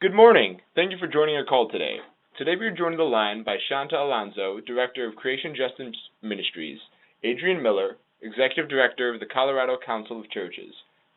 Good morning. Thank you for joining our call today. Today we are joined on the line by Shantha Alonso, Director of Creation Justice Ministries, Adrian Miller, Executive Director of the Colorado Council of Churches,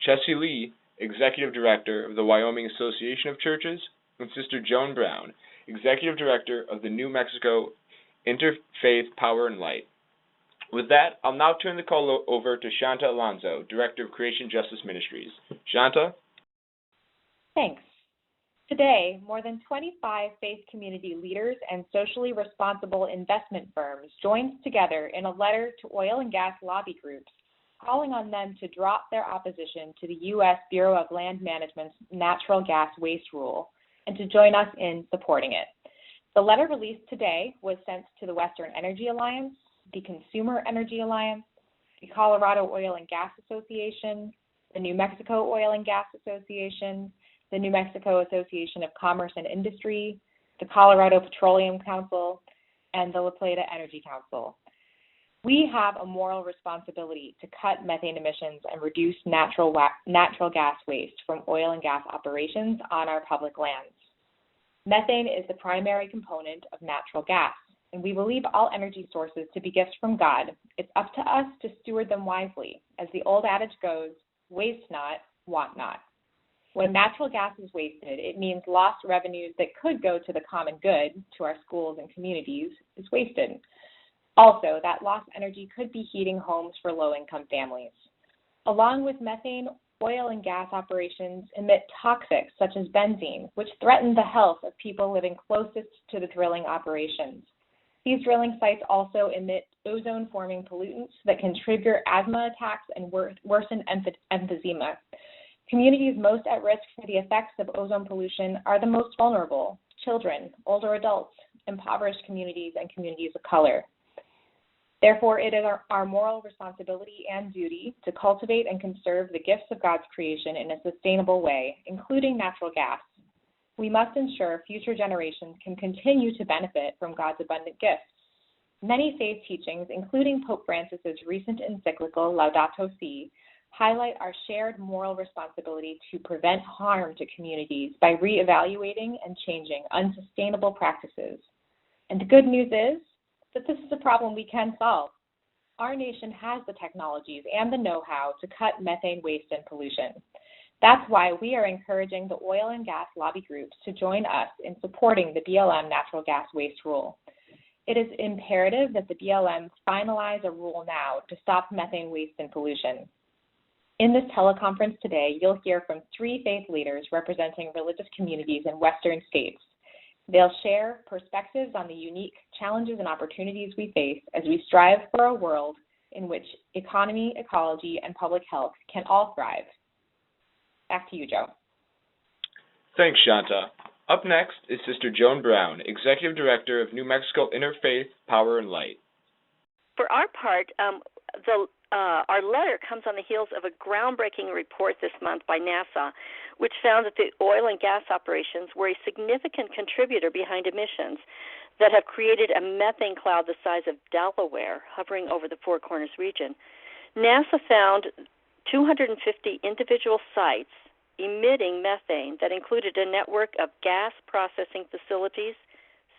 Chesie Lee, Executive Director of the Wyoming Association of Churches, and Sister Joan Brown, Executive Director of the New Mexico Interfaith Power and Light. With that, I'll now turn the call over to Shantha Alonso, Director of Creation Justice Ministries. Shantha? Thanks. Today, more than 25 faith community leaders and socially responsible investment firms joined together in a letter to oil and gas lobby groups, calling on them to drop their opposition to the U.S. Bureau of Land Management's natural gas waste rule and to join us in supporting it. The letter released today was sent to the Western Energy Alliance, the Consumer Energy Alliance, the Colorado Oil and Gas Association, the New Mexico Oil and Gas Association, the New Mexico Association of Commerce and Industry, the Colorado Petroleum Council, and the La Plata Energy Council. We have a moral responsibility to cut methane emissions and reduce natural gas waste from oil and gas operations on our public lands. Methane is the primary component of natural gas, and we believe all energy sources to be gifts from God. It's up to us to steward them wisely. As the old adage goes, waste not, want not. When natural gas is wasted, it means lost revenues that could go to the common good, to our schools and communities, is wasted. Also, that lost energy could be heating homes for low-income families. Along with methane, oil and gas operations emit toxics such as benzene, which threaten the health of people living closest to the drilling operations. These drilling sites also emit ozone-forming pollutants that can trigger asthma attacks and worsen emphysema. Communities most at risk for the effects of ozone pollution are the most vulnerable: children, older adults, impoverished communities, and communities of color. Therefore, it is our moral responsibility and duty to cultivate and conserve the gifts of God's creation in a sustainable way, including natural gas. We must ensure future generations can continue to benefit from God's abundant gifts. Many faith teachings, including Pope Francis's recent encyclical Laudato Si, highlight our shared moral responsibility to prevent harm to communities by reevaluating and changing unsustainable practices. And the good news is that this is a problem we can solve. Our nation has the technologies and the know-how to cut methane waste and pollution. That's why we are encouraging the oil and gas lobby groups to join us in supporting the BLM natural gas waste rule. It is imperative that the BLM finalize a rule now to stop methane waste and pollution. In this teleconference today, you'll hear from 3 faith leaders representing religious communities in Western states. They'll share perspectives on the unique challenges and opportunities we face as we strive for a world in which economy, ecology, and public health can all thrive. Back to you, Joe. Thanks, Shantha. Up next is Sister Joan Brown, Executive Director of New Mexico Interfaith Power and Light. For our part, our letter comes on the heels of a groundbreaking report this month by NASA, which found that the oil and gas operations were a significant contributor behind emissions that have created a methane cloud the size of Delaware hovering over the Four Corners region. NASA found 250 individual sites emitting methane that included a network of gas processing facilities,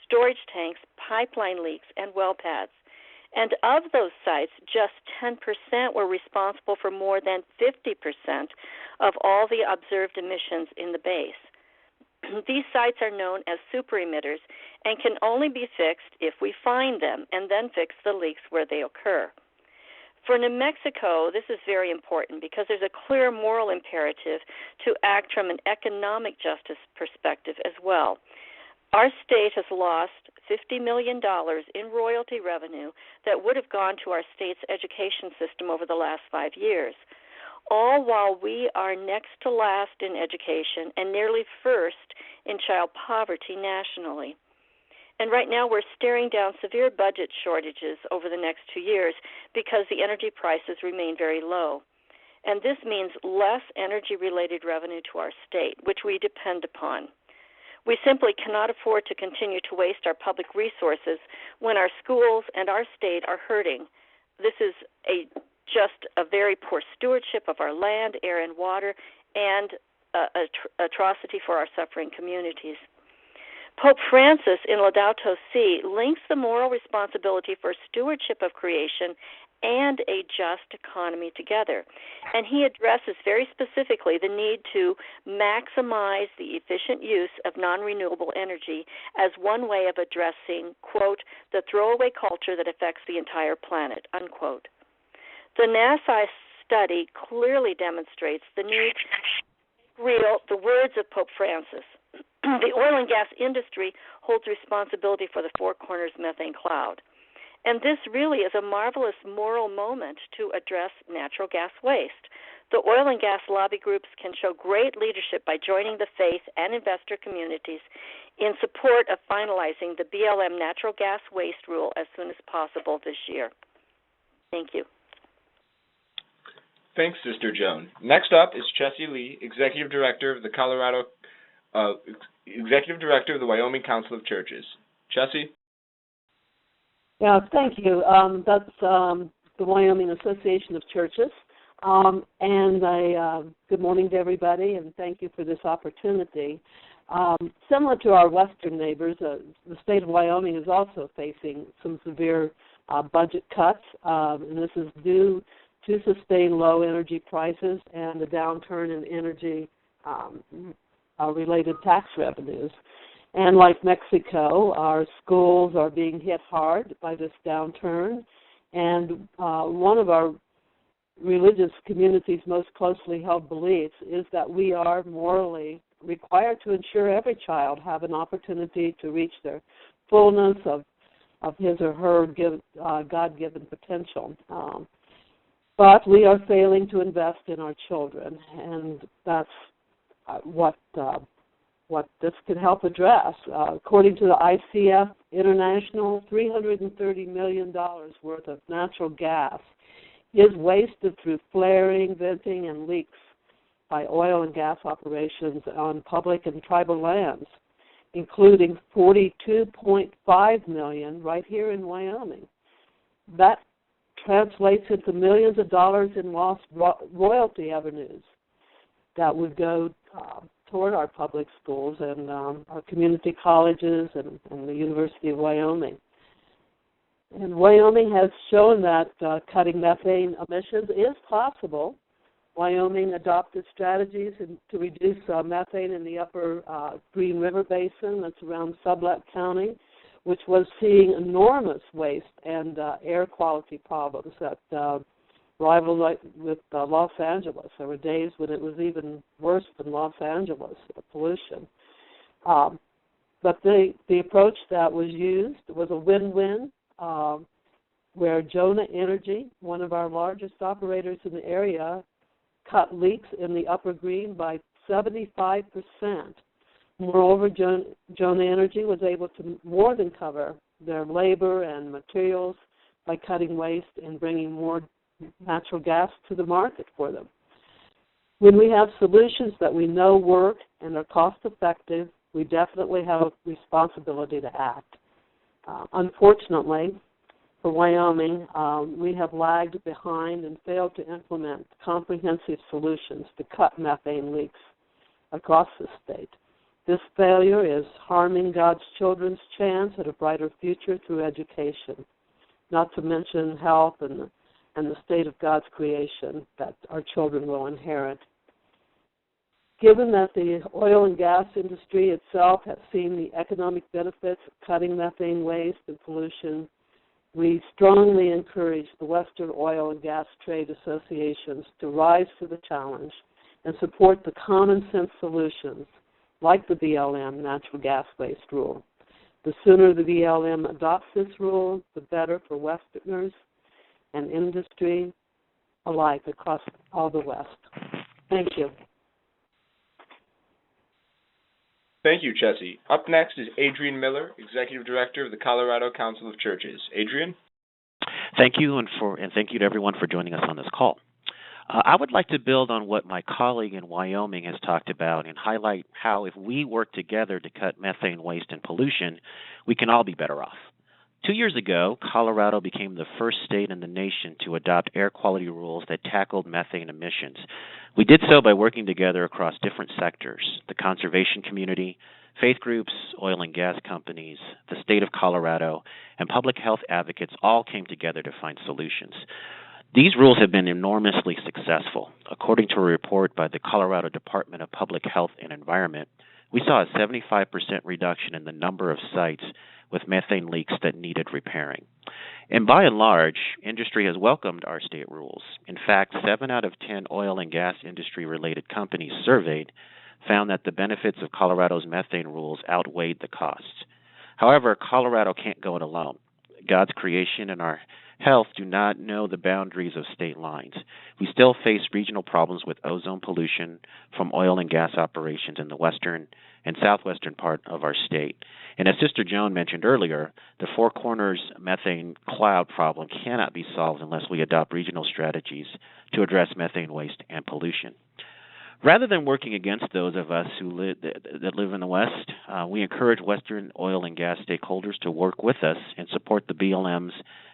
storage tanks, pipeline leaks, and well pads. And of those sites, just 10% were responsible for more than 50% of all the observed emissions in the base. These sites are known as super emitters and can only be fixed if we find them and then fix the leaks where they occur. For New Mexico, this is very important because there's a clear moral imperative to act from an economic justice perspective as well. Our state has lost $50 million in royalty revenue that would have gone to our state's education system over the last 5 years, all while we are next to last in education and nearly first in child poverty nationally. And right now we're staring down severe budget shortages over the next 2 years because the energy prices remain very low. And this means less energy-related revenue to our state, which we depend upon. We simply cannot afford to continue to waste our public resources when our schools and our state are hurting. This is just a very poor stewardship of our land, air, and water, and atrocity for our suffering communities. Pope Francis in Laudato Si links the moral responsibility for stewardship of creation and a just economy together. And he addresses very specifically the need to maximize the efficient use of non-renewable energy as one way of addressing, quote, the throwaway culture that affects the entire planet, unquote. The NASA study clearly demonstrates the need the words of Pope Francis. The oil and gas industry holds responsibility for the Four Corners methane cloud. And this really is a marvelous moral moment to address natural gas waste. The oil and gas lobby groups can show great leadership by joining the faith and investor communities in support of finalizing the BLM natural gas waste rule as soon as possible this year. Thank you. Thanks, Sister Joan. Next up is Chesie Lee, Executive Director of the Wyoming Council of Churches. Chesie? Yeah, thank you. That's the Wyoming Association of Churches. Good morning to everybody, and thank you for this opportunity. Similar to our western neighbors, the state of Wyoming is also facing some severe budget cuts, and this is due to sustain low energy prices and the downturn in energy related tax revenues. And like Mexico, our schools are being hit hard by this downturn. And one of our religious community's most closely held beliefs is that we are morally required to ensure every child have an opportunity to reach their fullness of his or her God-given potential. But we are failing to invest in our children, and that's what this can help address. According to the ICF International, $330 million worth of natural gas is wasted through flaring, venting, and leaks by oil and gas operations on public and tribal lands, including $42.5 million right here in Wyoming. That translates into millions of dollars in lost royalty revenues that would go toward our public schools and our community colleges and the University of Wyoming. And Wyoming has shown that cutting methane emissions is possible. Wyoming adopted strategies to reduce methane in the upper Green River Basin, that's around Sublette County, which was seeing enormous waste and air quality problems that rivaled with Los Angeles. There were days when it was even worse than Los Angeles, the pollution. But the approach that was used was a win-win, where Jonah Energy, one of our largest operators in the area, cut leaks in the upper Green by 75%. Moreover, Jonah Energy was able to more than cover their labor and materials by cutting waste and bringing more natural gas to the market for them. When we have solutions that we know work and are cost-effective, we definitely have a responsibility to act. Unfortunately, for Wyoming, we have lagged behind and failed to implement comprehensive solutions to cut methane leaks across the state. This failure is harming God's children's chance at a brighter future through education, not to mention health and the state of God's creation that our children will inherit. Given that the oil and gas industry itself has seen the economic benefits of cutting methane waste and pollution, we strongly encourage the Western Oil and Gas Trade Associations to rise to the challenge and support the common sense solutions like the BLM natural gas waste rule. The sooner the BLM adopts this rule, the better for Westerners and industry alike across all the West. Thank you. Thank you, Chesie. Up next is Adrian Miller, Executive Director of the Colorado Council of Churches. Adrian? Thank you, and thank you to everyone for joining us on this call. I would like to build on what my colleague in Wyoming has talked about and highlight how if we work together to cut methane waste and pollution, we can all be better off. 2 years ago, Colorado became the first state in the nation to adopt air quality rules that tackled methane emissions. We did so by working together across different sectors: the conservation community, faith groups, oil and gas companies, the state of Colorado, and public health advocates all came together to find solutions. These rules have been enormously successful. According to a report by the Colorado Department of Public Health and Environment, we saw a 75% reduction in the number of sites with methane leaks that needed repairing. And by and large, industry has welcomed our state rules. In fact, 7 out of 10 oil and gas industry-related companies surveyed found that the benefits of Colorado's methane rules outweighed the costs. However, Colorado can't go it alone. God's creation and our health do not know the boundaries of state lines. We still face regional problems with ozone pollution from oil and gas operations in the western and southwestern part of our state. And as Sister Joan mentioned earlier, the Four Corners methane cloud problem cannot be solved unless we adopt regional strategies to address methane waste and pollution. Rather than working against those of us that live in the West, we encourage Western oil and gas stakeholders to work with us and support the BLM's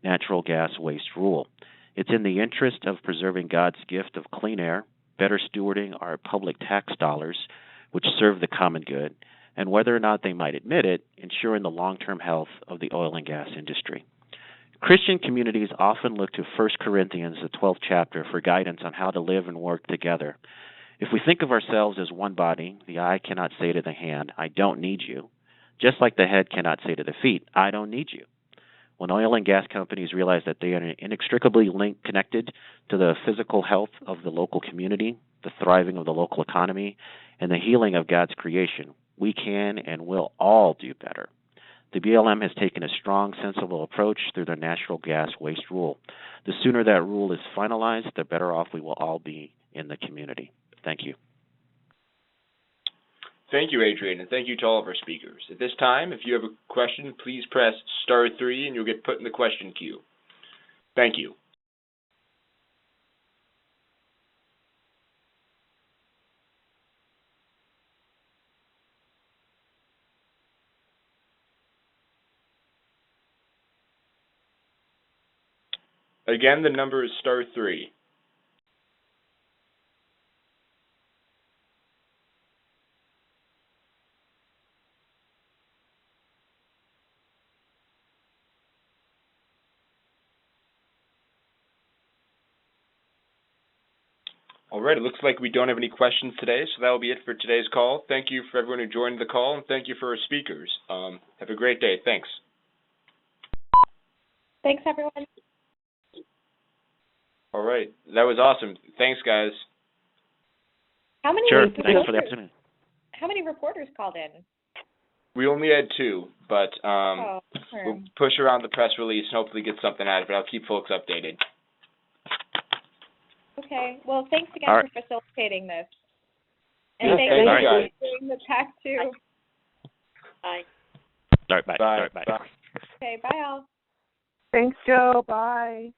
natural gas waste rule. It's in the interest of preserving God's gift of clean air, better stewarding our public tax dollars, which serve the common good, and whether or not they might admit it, ensuring the long-term health of the oil and gas industry. Christian communities often look to 1 Corinthians, the 12th chapter, for guidance on how to live and work together. If we think of ourselves as one body, the eye cannot say to the hand, I don't need you, just like the head cannot say to the feet, I don't need you. When oil and gas companies realize that they are inextricably connected to the physical health of the local community, the thriving of the local economy, and the healing of God's creation, we can and will all do better. The BLM has taken a strong, sensible approach through their natural gas waste rule. The sooner that rule is finalized, the better off we will all be in the community. Thank you. Thank you, Adrian, and thank you to all of our speakers. At this time, if you have a question, please press *3 and you'll get put in the question queue. Thank you. Again, the number is *3. All right, it looks like we don't have any questions today, so that will be it for today's call. Thank you for everyone who joined the call, and thank you for our speakers. Have a great day. Thanks. Thanks, everyone. All right, that was awesome. Thanks, guys. How many Sure, reporters, thanks for the opportunity. How many reporters called in? We only had 2, but Sure. we'll push around the press release and hopefully get something out of it. I'll keep folks updated. Okay. Well, thanks again All right. for facilitating this. Yeah, And thanks thanks, for guys. doing the tech, too. Bye. All right, bye. Bye. All right, bye. Okay, bye, all. Thanks, Joe. Bye.